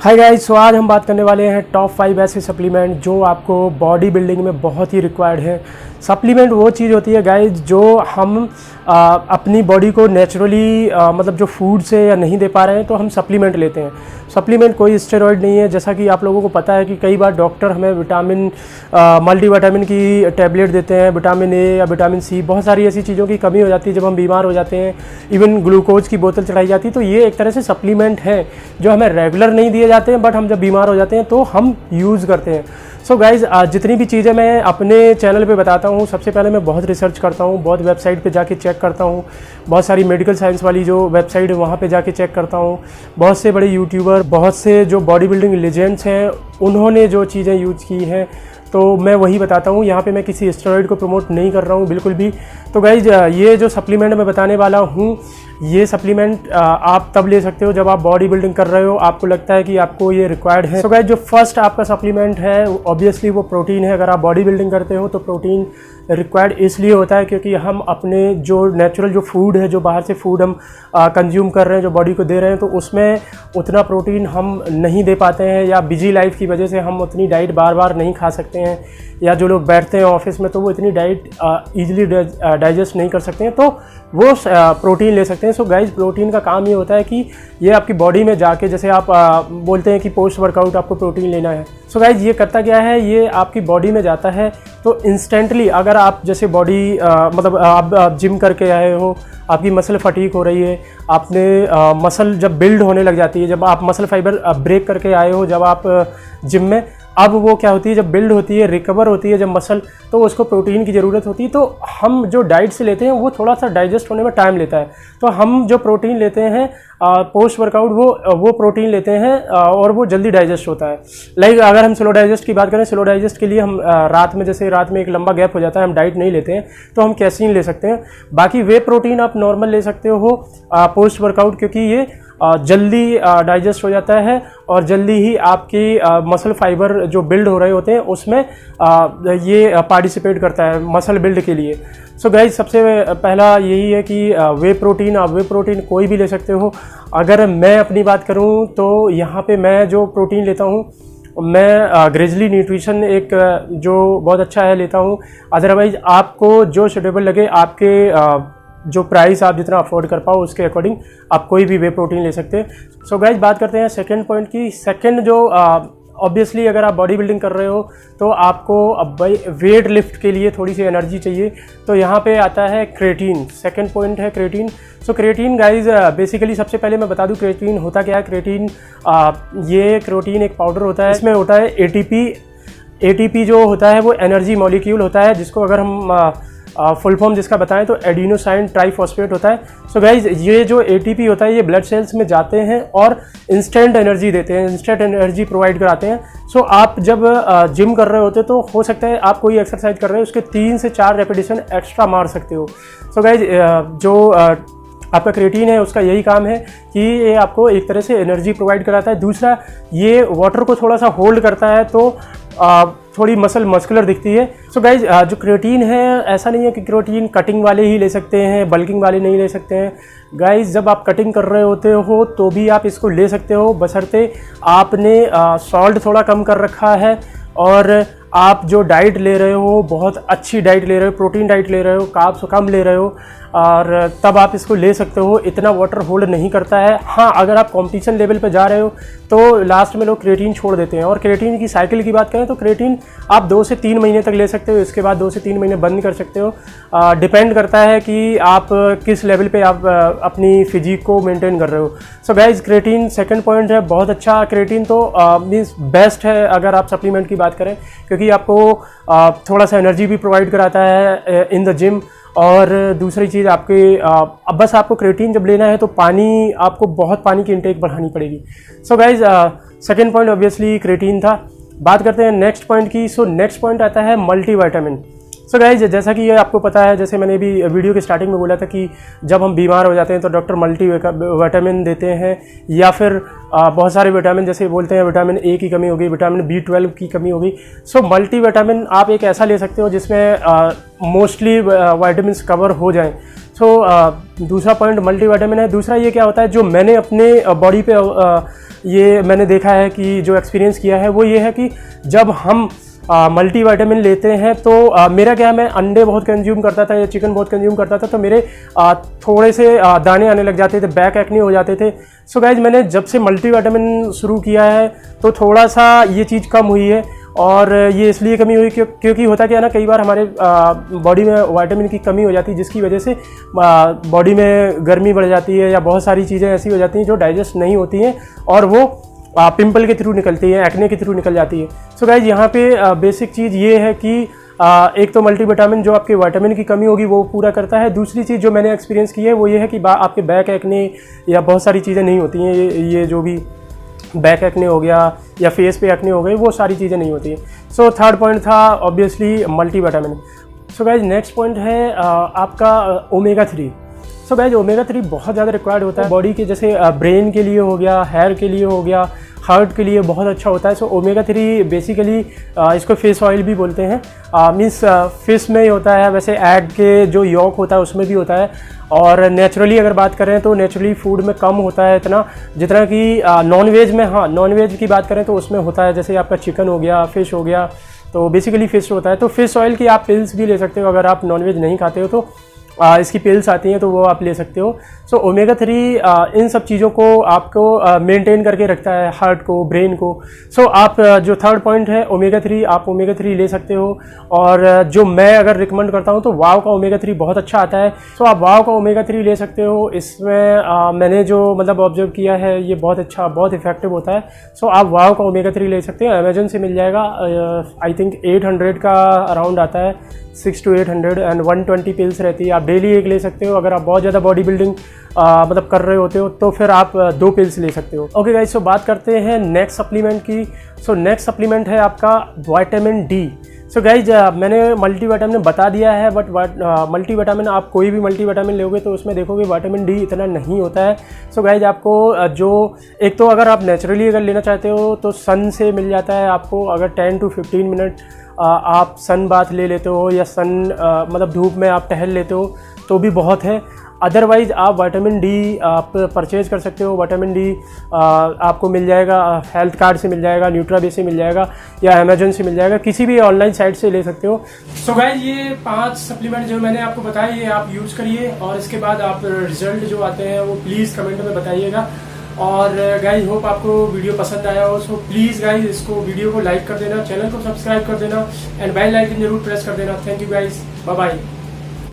Hi guys, सो आज हम बात करने वाले हैं टॉप 5 ऐसे सप्लीमेंट जो आपको बॉडी बिल्डिंग में बहुत ही रिक्वायर्ड है। सप्लीमेंट वो चीज़ होती है गाइस जो हम अपनी बॉडी को नेचुरली मतलब जो फूड से या नहीं दे पा रहे हैं तो हम सप्लीमेंट लेते हैं। सप्लीमेंट कोई स्टेरॉइड नहीं है, जैसा कि आप लोगों को पता है कि कई बार डॉक्टर हमें विटामिन मल्टीविटामिन की टैबलेट देते हैं, विटामिन ए या विटामिन सी, बहुत सारी ऐसी चीज़ों की कमी हो जाती है जब हम बीमार हो जाते हैं। इवन ग्लूकोज की बोतल चढ़ाई जाती है, तो ये एक तरह से सप्लीमेंट है जो हमें रेगुलर नहीं दिए जाते हैं, बट हम जब बीमार हो जाते हैं तो हम यूज़ करते हैं। सो गाइज़, जितनी भी चीज़ें मैं अपने चैनल पे बताता हूँ, सबसे पहले मैं बहुत रिसर्च करता हूँ, बहुत वेबसाइट पे जाके चेक करता हूँ, बहुत सारी मेडिकल साइंस वाली जो वेबसाइट है वहाँ पे जाके चेक करता हूँ। बहुत से बड़े यूट्यूबर, बहुत से जो बॉडी बिल्डिंग लेजेंड्स हैं, उन्होंने जो चीज़ें यूज़ की हैं तो मैं वही बताता हूँ। यहाँ पे मैं किसी स्टेरॉइड को प्रमोट नहीं कर रहा हूँ बिल्कुल भी। तो गाइज, ये जो सप्लीमेंट मैं बताने वाला हूँ, ये सप्लीमेंट आप तब ले सकते हो जब आप बॉडी बिल्डिंग कर रहे हो, आपको लगता है कि आपको ये रिक्वायर्ड है। तो गाइज, जो फर्स्ट आपका सप्लीमेंट है ऑब्वियसली वो प्रोटीन है। अगर आप बॉडी बिल्डिंग करते हो तो प्रोटीन रिक्वायर्ड इसलिए होता है क्योंकि हम अपने जो नेचुरल जो फूड है, जो बाहर से फूड हम कंज्यूम कर रहे हैं, जो बॉडी को दे रहे हैं, तो उसमें उतना प्रोटीन हम नहीं दे पाते हैं, या बिजी लाइफ की वजह से हम उतनी डाइट बार बार नहीं खा सकते हैं, या जो लोग बैठते हैं ऑफिस में तो वो इतनी डाइट ईजिली डाइजेस्ट नहीं कर सकते हैं, तो वो प्रोटीन ले सकते हैं। सो गाइज, प्रोटीन का काम ये होता है कि ये आपकी बॉडी में जाके, जैसे आप बोलते हैं कि पोस्ट वर्कआउट आपको प्रोटीन लेना है, सो गाइज ये करता क्या है, ये आपकी बॉडी में जाता है तो इंस्टेंटली अगर आप जैसे बॉडी मतलब आप जिम करके आए हो, आपकी मसल फटीक हो रही है, आपने मसल जब बिल्ड होने लग जाती है, जब आप मसल फाइबर ब्रेक करके आए हो जब आप जिम में, अब वो क्या होती है, जब बिल्ड होती है, रिकवर होती है जब मसल, तो उसको प्रोटीन की ज़रूरत होती है। तो हम जो डाइट से लेते हैं वो थोड़ा सा डाइजेस्ट होने में टाइम लेता है, तो हम जो प्रोटीन लेते हैं पोस्ट वर्कआउट वो प्रोटीन लेते हैं और वो जल्दी डाइजेस्ट होता है। लाइक अगर हम स्लो डाइजेस्ट की बात करें, स्लो डाइजेस्ट के लिए हम रात में, जैसे रात में एक लंबा गैप हो जाता है, हम डाइट नहीं लेते हैं तो हम कैसीन ले सकते हैं। बाकी वे प्रोटीन आप नॉर्मल ले सकते हो पोस्ट वर्कआउट, क्योंकि ये जल्दी डाइजेस्ट हो जाता है और जल्दी ही आपकी मसल फाइबर जो बिल्ड हो रहे होते हैं उसमें ये पार्टिसिपेट करता है मसल बिल्ड के लिए। सो गाइज, सबसे पहला यही है कि वे प्रोटीन, आप वे प्रोटीन कोई भी ले सकते हो। अगर मैं अपनी बात करूं तो यहाँ पे मैं जो प्रोटीन लेता हूँ, मैं ग्रेजली न्यूट्रिशन एक जो बहुत अच्छा है लेता हूँ। अदरवाइज आपको जो सूटेबल लगे, आपके जो प्राइस आप जितना अफोर्ड कर पाओ उसके अकॉर्डिंग आप कोई भी वे प्रोटीन ले सकते हैं। सो गाइज, बात करते हैं सेकंड पॉइंट की। सेकंड जो ऑब्वियसली अगर आप बॉडी बिल्डिंग कर रहे हो तो आपको अब भाई वेट लिफ्ट के लिए थोड़ी सी एनर्जी चाहिए, तो यहाँ पे आता है क्रेटीन। सेकंड पॉइंट है क्रेटीन। सो क्रेटीन गाइज, बेसिकली सबसे पहले मैं बता दूँ क्रेटीन होता क्या है। क्रेटीन ये क्रेटीन एक पाउडर होता है, इसमें होता है एटीपी जो होता है वो एनर्जी मॉलिक्यूल होता है, जिसको अगर हम फुल फॉर्म जिसका बताएं तो एडिनोसाइन ट्राइफॉस्फेट होता है। सो गाइज, ये जो एटीपी होता है ये ब्लड सेल्स में जाते हैं और इंस्टेंट एनर्जी देते हैं, इंस्टेंट एनर्जी प्रोवाइड कराते हैं। सो आप जब जिम कर रहे होते तो हो सकता है आप कोई एक्सरसाइज कर रहे हो, उसके 3 से 4 रेपिटेशन एक्स्ट्रा मार सकते हो। सो गाइज, जो आपका क्रेटीन है उसका यही काम है कि ये आपको एक तरह से एनर्जी प्रोवाइड कराता है। दूसरा, ये वाटर को थोड़ा सा होल्ड करता है तो थोड़ी मसल मस्कुलर दिखती है। सो गाइज, जो क्रेटीन है, ऐसा नहीं है कि क्रेटीन कटिंग वाले ही ले सकते हैं, बल्किंग वाले नहीं ले सकते हैं। गाइज, जब आप कटिंग कर रहे होते हो तो भी आप इसको ले सकते हो, बशर्ते आपने सॉल्ट थोड़ा कम कर रखा है और आप जो डाइट ले रहे हो बहुत अच्छी डाइट ले रहे हो, प्रोटीन डाइट ले रहे हो, कार्ब्स कम ले रहे हो, और तब आप इसको ले सकते हो। इतना वाटर होल्ड नहीं करता है। हाँ, अगर आप कंपटीशन लेवल पे जा रहे हो तो लास्ट में लोग क्रेटीन छोड़ देते हैं। और क्रेटीन की साइकिल की बात करें तो क्रेटीन आप 2 से 3 महीने तक ले सकते हो, इसके बाद 2 से 3 महीने बंद कर सकते हो। डिपेंड करता है कि आप किस लेवल पे आप अपनी फिजिक को मेंटेन कर रहे हो। So guys, creatine second point है, बहुत अच्छा। क्रेटीन तो मीन्स बेस्ट है अगर आप सप्लीमेंट की बात करें, क्योंकि आपको थोड़ा सा एनर्जी भी प्रोवाइड कराता है इन द जिम। और दूसरी चीज़ आपके अब बस आपको क्रेटीन जब लेना है तो पानी, आपको बहुत पानी की इंटेक बढ़ानी पड़ेगी। So guys, second point obviously creatine था। बात करते हैं नेक्स्ट पॉइंट की। सो नेक्स्ट पॉइंट आता है मल्टीविटामिन। सो गाइज, जैसा कि ये आपको पता है, जैसे मैंने भी वीडियो के स्टार्टिंग में बोला था कि जब हम बीमार हो जाते हैं तो डॉक्टर मल्टीविटामिन देते हैं, या फिर बहुत सारे विटामिन, जैसे बोलते हैं विटामिन ए की कमी हो गई, विटामिन B12 की कमी हो गई। सो मल्टीविटामिन आप एक ऐसा ले सकते हो जिसमें मोस्टली विटामिन्स कवर हो जाएं। सो दूसरा पॉइंट मल्टीविटामिन है। दूसरा ये क्या होता है, जो मैंने अपने बॉडी पे ये मैंने देखा है कि जो एक्सपीरियंस किया है वो ये है कि जब हम मल्टीविटामिन लेते हैं तो मेरा क्या है, मैं अंडे बहुत कंज्यूम करता था या चिकन बहुत कंज्यूम करता था, तो मेरे थोड़े से दाने आने लग जाते थे, बैक एक्ने हो जाते थे। सो गाइज मैंने जब से मल्टीविटामिन शुरू किया है तो थोड़ा सा ये चीज़ कम हुई है। और ये इसलिए कमी हुई क्योंकि होता क्या है ना, कई बार हमारे बॉडी में विटामिन की कमी हो जाती है, जिसकी वजह से बॉडी में गर्मी बढ़ जाती है या बहुत सारी चीज़ें ऐसी हो जाती हैं जो डाइजेस्ट नहीं होती हैं और वो पिंपल के थ्रू निकलती है, एक्ने के थ्रू निकल जाती है। सो गाइज यहाँ पे बेसिक चीज़ ये है कि एक तो मल्टीविटामिन जो आपके विटामिन की कमी होगी वो पूरा करता है। दूसरी चीज़ जो मैंने एक्सपीरियंस की है वो ये है कि आपके बैक एक्ने या बहुत सारी चीज़ें नहीं होती हैं, ये जो भी बैक एक्ने हो गया या फेस पे एक्ने हो गई, वो सारी चीज़ें नहीं होती हैं। सो थर्ड पॉइंट था obviously multivitamin. So guys next point है आपका ओमेगा 3। सो गाइज ओमेगा 3 बहुत ज़्यादा रिक्वायर्ड होता है बॉडी के, जैसे ब्रेन के लिए हो गया, हेयर के लिए हो गया, हार्ट के लिए बहुत अच्छा होता है। सो ओमेगा 3 बेसिकली इसको फिश ऑयल भी बोलते हैं, मीन्स फिश में ही होता है, वैसे एग के जो यॉक होता है उसमें भी होता है। और नेचुरली अगर बात करें तो नेचुरली फूड में कम होता है इतना जितना कि नॉन-वेज में। हाँ, नॉन-वेज की बात करें तो उसमें होता है, जैसे आपका चिकन हो गया, फ़िश हो गया, तो बेसिकली फ़िश होता है। तो फ़िश ऑयल की आप पिल्स भी ले सकते हो अगर आप नॉन-वेज नहीं खाते हो तो इसकी पिल्स आती हैं तो वो आप ले सकते हो। सो ओमेगा 3 इन सब चीज़ों को आपको मेंटेन करके रखता है, हार्ट को, ब्रेन को। सो आप जो थर्ड पॉइंट है ओमेगा 3, आप ओमेगा 3 ले सकते हो। और जो मैं अगर रिकमेंड करता हूँ तो वाव का ओमेगा 3 बहुत अच्छा आता है। सो आप वाव का ओमेगा 3 ले सकते हो। इसमें मैंने जो मतलब ऑब्जर्व किया है ये बहुत अच्छा, बहुत इफेक्टिव होता है। सो आप वाव का ओमेगा 3 ले सकते हो, अमेजन से मिल जाएगा। आई थिंक 800 का अराउंड आता है, 6 to 800 एंड 120 पिल्स रहती है। आप डेली एक ले सकते हो। अगर आप बहुत ज़्यादा बॉडी बिल्डिंग मतलब कर रहे होते हो तो फिर आप 2 पिल्स ले सकते हो। ओके गाइस, सो बात करते हैं नेक्स्ट सप्लीमेंट की। सो नेक्स्ट सप्लीमेंट है आपका विटामिन डी। सो गाइज मैंने मल्टीविटामिन बता दिया है, बट मल्टीविटामिन आप कोई भी मल्टीविटामिन लोगे तो उसमें देखोगे विटामिन डी इतना नहीं होता है। सो गाइज आपको जो एक तो अगर आप नेचुरली अगर लेना चाहते हो तो सन से मिल जाता है आपको। अगर 10 to 15 मिनट आप सन बाथ ले लेते हो या सन मतलब धूप में आप टहल लेते हो तो भी बहुत है। अदरवाइज़ आप विटामिन डी आप परचेज़ कर सकते हो। विटामिन डी आपको मिल जाएगा, हेल्थ कार्ड से मिल जाएगा, न्यूट्राबे से मिल जाएगा या अमेजन से मिल जाएगा, किसी भी ऑनलाइन साइट से ले सकते हो। सो गाइज ये 5 सप्लीमेंट जो मैंने आपको बताया ये आप यूज़ करिए और इसके बाद आप रिजल्ट जो आते हैं वो प्लीज़ कमेंट में बताइएगा। और गाइज होप आपको वीडियो पसंद आया हो। सो प्लीज़ गाइज इसको वीडियो को लाइक कर देना, चैनल को सब्सक्राइब कर देना एंड बेल आइकन जरूर प्रेस कर देना। Thank you guys, bye bye.